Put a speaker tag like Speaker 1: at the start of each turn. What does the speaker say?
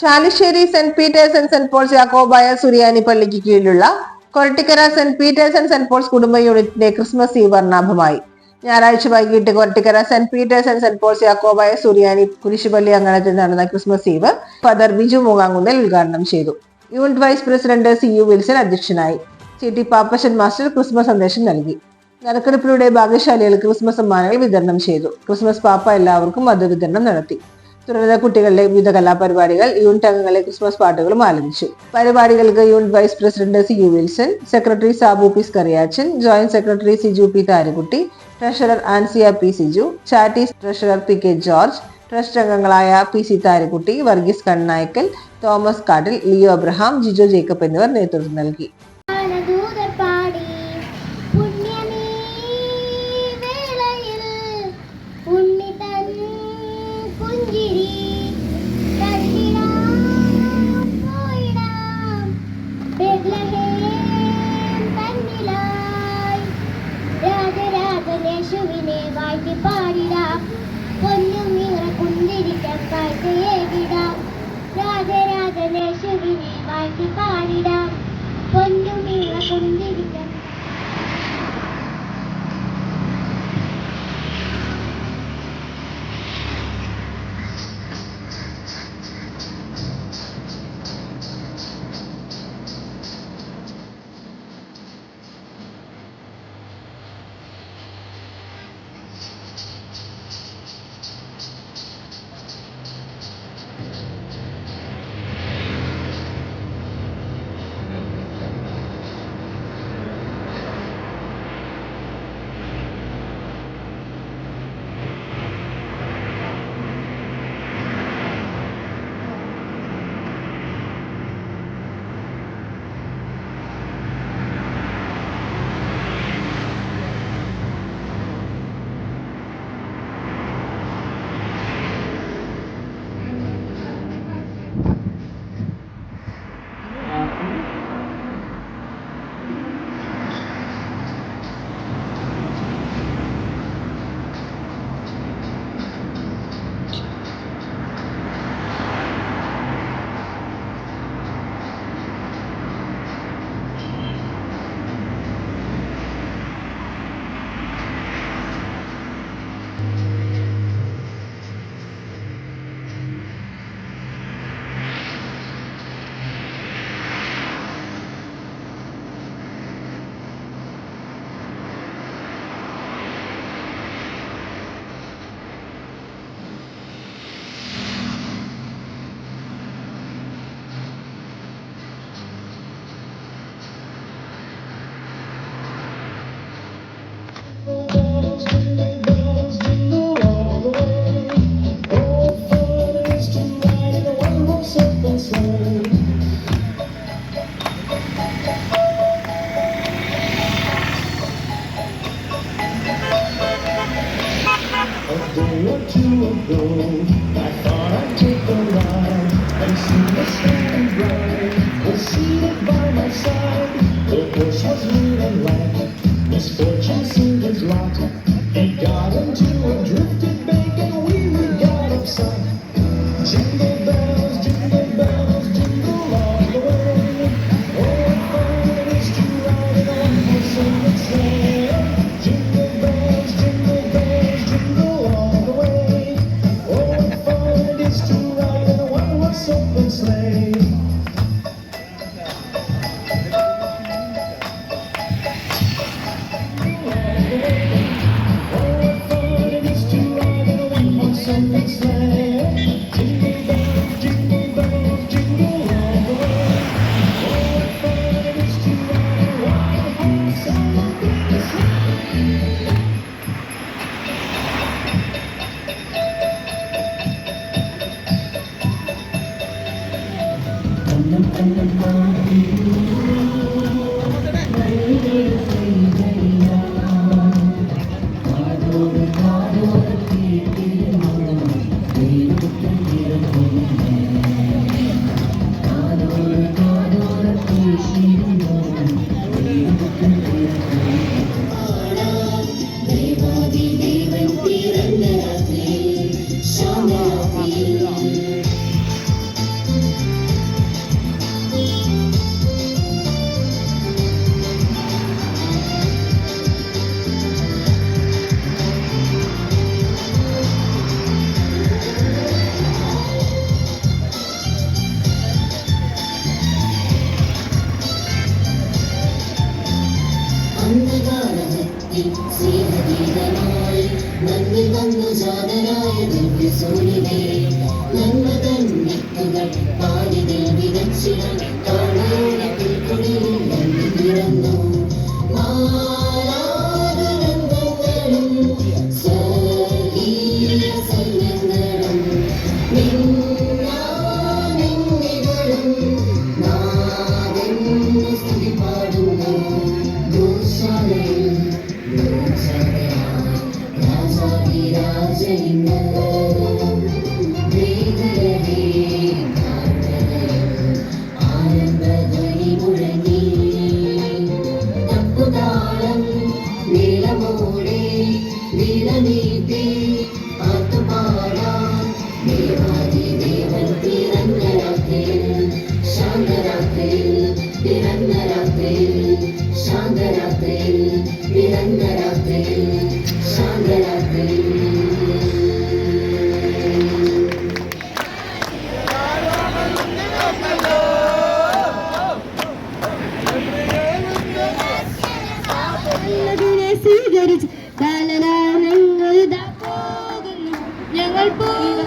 Speaker 1: Chalissery saint Peter's and saint Paul's Yakobaya Suriyani പള്ളിക്ക് കീഴിലുള്ള Korattikkara saint Peter's and saint Paul's കുടുംബ യൂണിറ്റിന്റെ ക്രിസ്മസ് ഈവ് വർണ്ണാഭമായി. ഞായറാഴ്ച വൈകിട്ട് Korattikkara saint Peter's and saint Paul's Yakobaya Suriyani കുരിശുപള്ളി അങ്കണത്തിൽ നടന്ന Christmas eve father Biju Moongamkunnel ഉദ്ഘാടനം ചെയ്തു. Unit vice president CU Wilson അധ്യക്ഷനായി. CT പാപ്പച്ചൻ മാസ്റ്റർ ക്രിസ്മസ് സന്ദേശം നൽകി. നറുക്കെടുപ്പിലൂടെ ഭാഗ്യശാലികൾ ക്രിസ്മസ് സമ്മാനങ്ങൾ വിതരണം ചെയ്തു. ക്രിസ്മസ് പാപ്പ എല്ലാവർക്കും മധുവിതരണം നടത്തി. തുടർന്ന് കുട്ടികളുടെ വിവിധ കലാപരിപാടികൾ, യൂണിറ്റ് അംഗങ്ങളെ ക്രിസ്മസ് പാട്ടുകളും ആലപിച്ചു. പരിപാടികൾക്ക് unit vice president CU Wilson, secretary Sabu P Skariyachan, joint secretary Siju P Tharukutty, treasurer Ansia P Siju, charity treasurer PK George, trust അംഗങ്ങളായ PC Tharukutty, Varghese Kannaykkal, Thomas Kattil, Leo Abraham, Jijo Jacob എന്നിവർ നേതൃത്വം നൽകി.
Speaker 2: യേശുവിനെ വാഴ്ത്തി പാടിടാം, പൊന്നും നിറ കുന്തിരിക്കം കാഴ്ചയേകിടാം. രാജരാജനേശുവിനെ വാഴ്ത്തി പാടിടാം, പൊന്നും നിറ കുന്തിരിക്കം.
Speaker 3: I thought I'd take a ride and see the sun bright. Was seated by my side. The horse was leading light. Misfortune seemed his lot. He got into a drifted bank and we got upside. Jingle bells, jingle all the way. Oh, what fun it is to ride in a one-horse open sleigh. Jingle bells, jingle all the way. Oh, what fun it is to ride in a one-horse open sleigh. ഗീതമായി മണ്ണിൽ വന്നു ജാതനായ ദിവ്യസൂര്യനെ നന്മതൻ വിത്തുകൾ പാലിതിൽ വിതച്ചിടം കാണാനത്തിൽ കുടിലിൽ നന്ദി പിറന്നു മാലാകരംഗങ്ങളും സ്വർഗീയ സൈന്യങ്ങളും നിന്നികളും നാദെന്നു സ്തുതി പാടുന്നു ഗോശാലയിൽ രാജാതിരാജയിന്ന് വേദനയെ ആനന്ദധ്വനി മുഴങ്ങി തപ്പുതാളം നീളമോടെ നീളനീട്ടി പാട്ടുപാടാൻ ദേവാദിദേവൻ പിറന്ന രാത്രിയിൽ ശാന്തരാത്രിയിൽ പിറന്ന രാത്രിയിൽ ശാന്തരാത്രിയിൽ പിറന്ന രാത്രിയിൽ ശാന്തരാത്രിയിൽ
Speaker 2: സ്വീകരിച്ച് കാലനാ ഞങ്ങൾ പോകുന്നു ഞങ്ങൾ പോകുന്നു